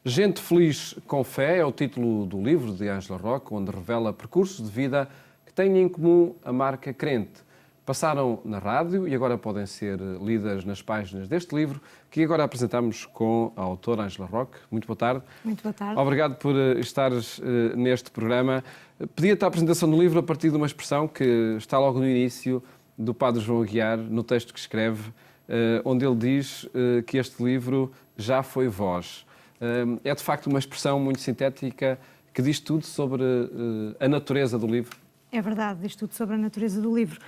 Gente Feliz com Fé é o título do livro de Ângela Roque, onde revela percursos de vida que têm em comum a marca crente. Passaram na rádio e agora podem ser lidas nas páginas deste livro, que agora apresentamos com a autora Ângela Roque. Muito boa tarde. Muito boa tarde. Obrigado por estares neste programa. Pedi-te a apresentação do livro a partir de uma expressão que está logo no início do Padre João Aguiar, no texto que escreve, onde ele diz que este livro já foi voz. É de facto uma expressão muito sintética que diz tudo sobre a natureza do livro. É verdade, diz tudo sobre a natureza do livro.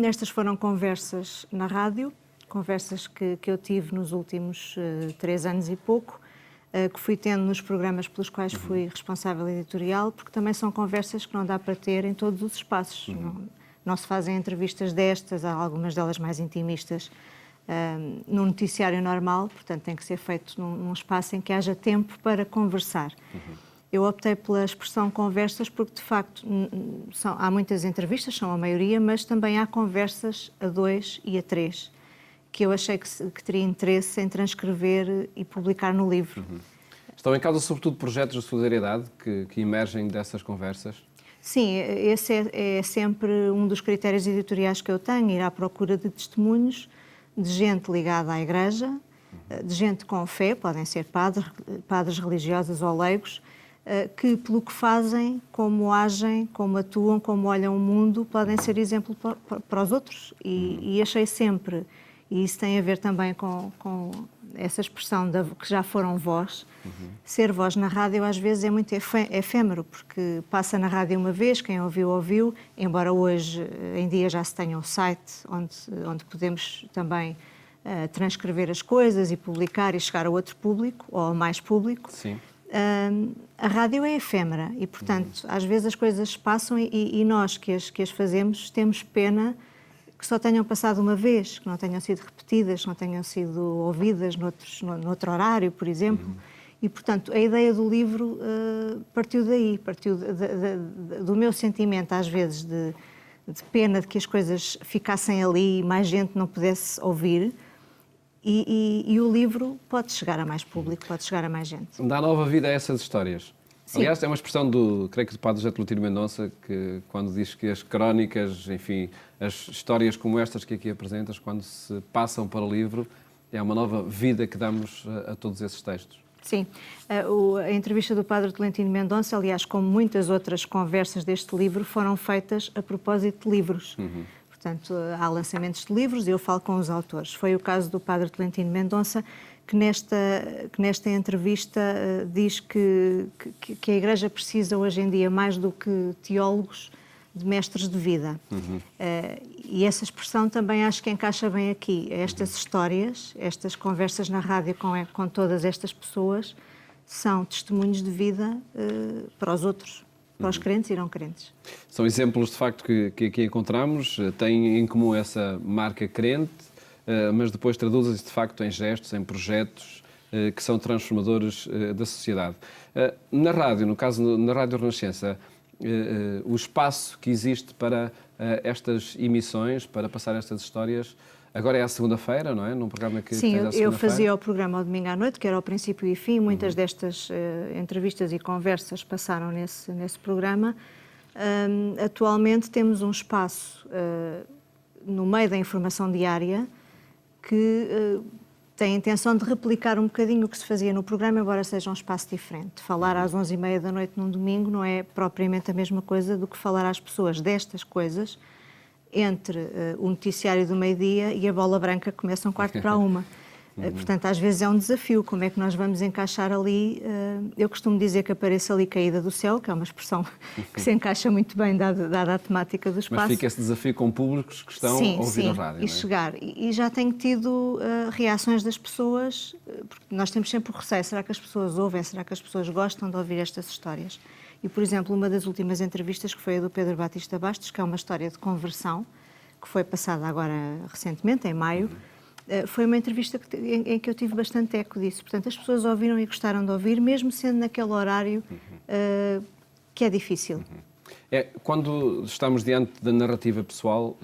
Estas foram conversas na rádio, conversas que eu tive nos últimos 3 anos e pouco, que fui tendo nos programas pelos quais fui responsável editorial, porque também são conversas que não dá para ter em todos os espaços. Não se fazem entrevistas destas, há algumas delas mais intimistas, num noticiário normal, portanto tem que ser feito num espaço em que haja tempo para conversar. Eu optei pela expressão conversas porque, de facto, há muitas entrevistas, são a maioria, mas também há conversas a 2 e a 3, que eu achei que teria interesse em transcrever e publicar no livro. Estão em causa, sobretudo, projetos de solidariedade que emergem dessas conversas? Sim, esse é sempre um dos critérios editoriais que eu tenho, ir à procura de testemunhos de gente ligada à Igreja, de gente com fé, podem ser padres religiosos ou leigos, que pelo que fazem, como agem, como atuam, como olham o mundo, podem ser exemplo para os outros. E achei sempre, e isso tem a ver também com essa expressão que já foram voz, ser voz na rádio às vezes é muito efêmero, porque passa na rádio uma vez, quem ouviu, ouviu, embora hoje em dia já se tenha um site onde podemos também transcrever as coisas e publicar e chegar a outro público, ou a mais público. Sim. A rádio é efêmera e, portanto, às vezes as coisas passam e nós que as fazemos temos pena que só tenham passado uma vez, que não tenham sido repetidas, que não tenham sido ouvidas noutro horário, por exemplo. E, portanto, a ideia do livro partiu daí, partiu do meu sentimento, às vezes, de pena de que as coisas ficassem ali e mais gente não pudesse ouvir. E o livro pode chegar a mais público, pode chegar a mais gente. Dá nova vida a essas histórias. Sim. Aliás, é uma expressão creio que do padre José Tolentino Mendonça, que quando diz que as crónicas, enfim, as histórias como estas que aqui apresentas, quando se passam para o livro, é uma nova vida que damos a todos esses textos. Sim, a entrevista do padre Tolentino Mendonça, aliás, como muitas outras conversas deste livro, foram feitas a propósito de livros. Portanto, há lançamentos de livros e eu falo com os autores. Foi o caso do padre Tolentino Mendonça, que nesta entrevista diz que a Igreja precisa hoje em dia, mais do que teólogos, de mestres de vida. E essa expressão também acho que encaixa bem aqui. Estas histórias, estas conversas na rádio com todas estas pessoas, são testemunhos de vida para os outros. Para os crentes e não crentes. São exemplos, de facto, que aqui encontramos, têm em comum essa marca crente, mas depois traduzem-se, de facto, em gestos, em projetos que são transformadores da sociedade. Na rádio, no caso, na Rádio Renascença, o espaço que existe para estas emissões, para passar estas histórias, agora é à segunda-feira, não é? Num programa que Sim, tens à eu fazia o programa ao domingo à noite, que era o princípio e fim. Muitas destas entrevistas e conversas passaram nesse programa. Atualmente temos um espaço no meio da informação diária que tem a intenção de replicar um bocadinho o que se fazia no programa, embora seja um espaço diferente. Falar às 11h30 da noite num domingo não é propriamente a mesma coisa do que falar às pessoas destas coisas entre o noticiário do meio-dia e a bola branca que começa 1:45. Portanto, às vezes é um desafio, como é que nós vamos encaixar ali. Eu costumo dizer que apareça ali caída do céu, que é uma expressão que se encaixa muito bem dada a temática do espaço. Mas fica esse desafio com públicos que estão a ouvir a rádio, e chegar. E já tenho tido reações das pessoas, porque nós temos sempre o receio, será que as pessoas ouvem, será que as pessoas gostam de ouvir estas histórias? E, por exemplo, uma das últimas entrevistas, que foi a do Pedro Batista Bastos, que é uma história de conversão, que foi passada agora recentemente, em maio, foi uma entrevista em que eu tive bastante eco disso. Portanto, as pessoas ouviram e gostaram de ouvir, mesmo sendo naquele horário que é difícil. Quando estamos diante da narrativa pessoal,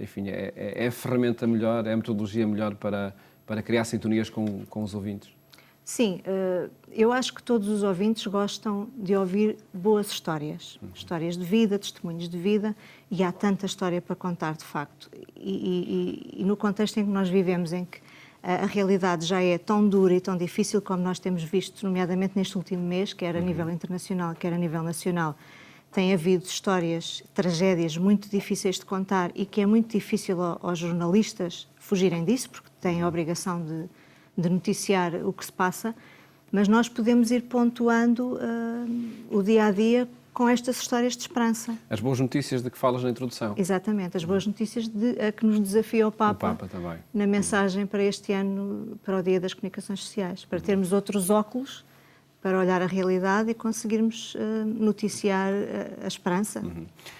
enfim, é a ferramenta melhor, é a metodologia melhor para criar sintonias com os ouvintes? Sim, eu acho que todos os ouvintes gostam de ouvir boas histórias, histórias de vida, testemunhos de vida, e há tanta história para contar, de facto. E no contexto em que nós vivemos, em que a realidade já é tão dura e tão difícil como nós temos visto, nomeadamente neste último mês, quer a nível internacional, quer a nível nacional, tem havido histórias, tragédias muito difíceis de contar e que é muito difícil aos jornalistas fugirem disso, porque têm a obrigação de noticiar o que se passa, mas nós podemos ir pontuando o dia-a-dia com estas histórias de esperança. As boas notícias de que falas na introdução. Exatamente, as boas notícias a que nos desafia o Papa também. Na mensagem para este ano, para o Dia das Comunicações Sociais, para termos outros óculos para olhar a realidade e conseguirmos noticiar a esperança.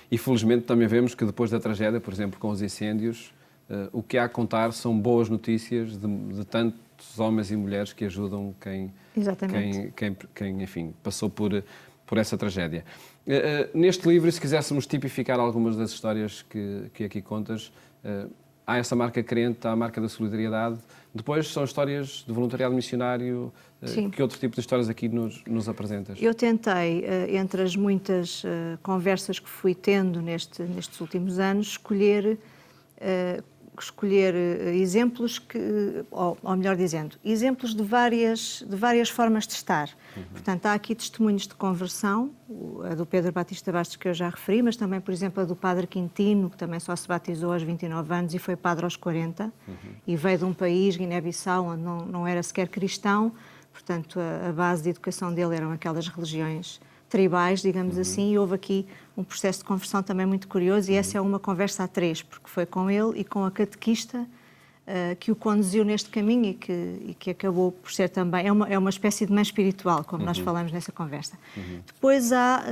E felizmente também vemos que depois da tragédia, por exemplo, com os incêndios, o que há a contar são boas notícias de tantos homens e mulheres que ajudam quem enfim, passou por essa tragédia. Neste livro, se quiséssemos tipificar algumas das histórias que aqui contas, há essa marca crente, há a marca da solidariedade. Depois são histórias de voluntariado missionário. Que outro tipo de histórias aqui nos apresentas? Eu tentei, entre as muitas conversas que fui tendo nestes últimos anos, escolher exemplos ou melhor dizendo, exemplos de várias formas de estar. Portanto, há aqui testemunhos de conversão, a do Pedro Batista Bastos que eu já referi, mas também, por exemplo, a do Padre Quintino, que também só se batizou aos 29 anos e foi padre aos 40, e veio de um país, Guiné-Bissau, onde não era sequer cristão, portanto, a base de educação dele eram aquelas religiões tribais, digamos assim, e houve aqui um processo de conversão também muito curioso, e essa é uma conversa a três, porque foi com ele e com a catequista que o conduziu neste caminho e que acabou por ser também, é uma espécie de mãe espiritual, como nós falamos nessa conversa. Depois há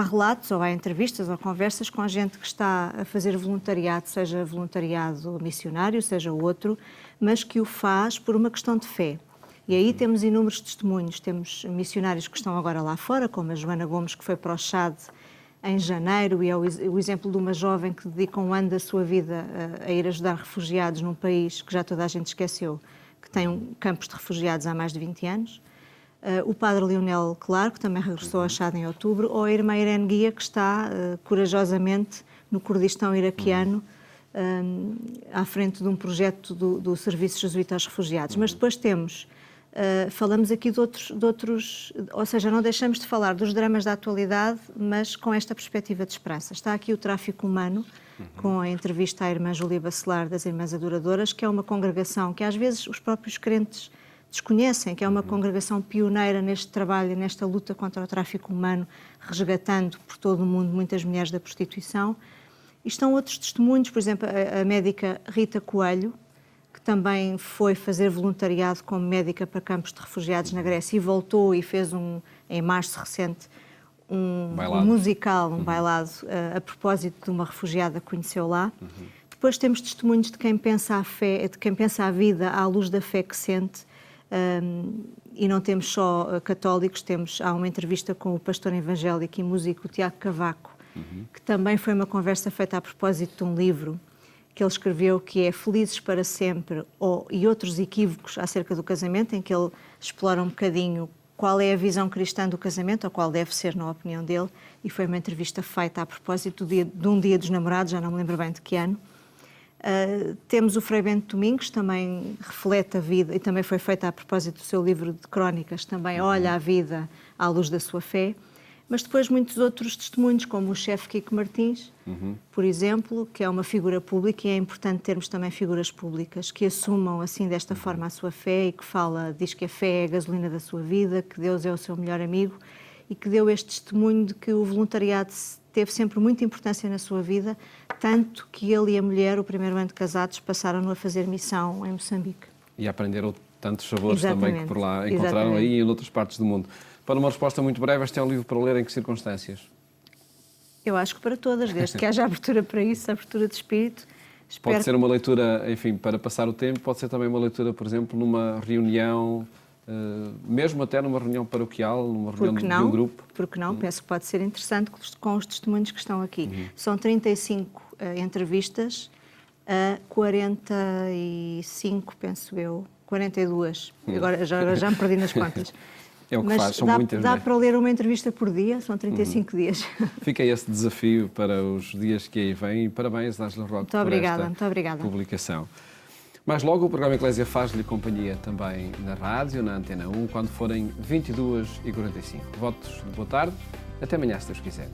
relatos, ou há entrevistas, ou conversas com a gente que está a fazer voluntariado, seja voluntariado missionário, seja outro, mas que o faz por uma questão de fé. E aí temos inúmeros testemunhos, temos missionários que estão agora lá fora, como a Joana Gomes, que foi para o Chad em janeiro, e é o exemplo de uma jovem que dedica um ano da sua vida a ir ajudar refugiados num país que já toda a gente esqueceu, que tem campos de refugiados há mais de 20 anos. O padre Lionel Claro, que também regressou ao Chad em outubro, ou a irmã Irene Guia, que está corajosamente no Kurdistão iraquiano, à frente de um projeto do Serviço Jesuíta aos Refugiados. Mas depois temos... falamos aqui de outros, ou seja, não deixamos de falar dos dramas da atualidade, mas com esta perspectiva de esperança. Está aqui o tráfico humano, com a entrevista à irmã Júlia Bacelar, das Irmãs Adoradoras, que é uma congregação que às vezes os próprios crentes desconhecem, que é uma congregação pioneira neste trabalho, nesta luta contra o tráfico humano, resgatando por todo o mundo muitas mulheres da prostituição. E estão outros testemunhos, por exemplo, a médica Rita Coelho, que também foi fazer voluntariado como médica para campos de refugiados na Grécia e voltou e fez em março recente um musical, um bailado, a propósito de uma refugiada que conheceu lá. Depois temos testemunhos de quem pensa a fé, de quem pensa a vida à luz da fé que sente, e não temos só católicos, há uma entrevista com o pastor evangélico e músico Tiago Cavaco, que também foi uma conversa feita a propósito de um livro que ele escreveu, que é Felizes para Sempre, e outros equívocos acerca do casamento, em que ele explora um bocadinho qual é a visão cristã do casamento, ou qual deve ser, na opinião dele, e foi uma entrevista feita a propósito de um Dia dos Namorados, já não me lembro bem de que ano. Temos o Frei Bento Domingos, também reflete a vida, e também foi feita a propósito do seu livro de crónicas, também olha a vida à luz da sua fé. Mas depois muitos outros testemunhos, como o chefe Kiko Martins, por exemplo, que é uma figura pública, e é importante termos também figuras públicas que assumam assim desta forma a sua fé e que diz que a fé é a gasolina da sua vida, que Deus é o seu melhor amigo, e que deu este testemunho de que o voluntariado teve sempre muita importância na sua vida, tanto que ele e a mulher, o primeiro ano de casados, passaram-no a fazer missão em Moçambique. E aprenderam tantos sabores também que por lá encontraram aí e em outras partes do mundo. Para uma resposta muito breve, este é um livro para ler em que circunstâncias? Eu acho que para todas, desde que haja abertura para isso, abertura de espírito. Pode ser uma leitura, enfim, para passar o tempo, pode ser também uma leitura, por exemplo, numa reunião, mesmo até numa reunião paroquial, numa reunião de um grupo. Porque não? Penso que pode ser interessante com os testemunhos que estão aqui. São 35 entrevistas a 45, penso eu, 42. Agora já me perdi nas contas. É o que Mas faz, são dá, muitas, dá não é? para ler uma entrevista por dia, são 35 dias. Fica esse desafio para os dias que aí vêm e parabéns, Ângela Roque, por esta Muito obrigada. publicação. Mais logo, o programa Eclésia faz-lhe companhia também na rádio, na Antena 1, quando forem 22h45. Votos de boa tarde, até amanhã, se Deus quiser.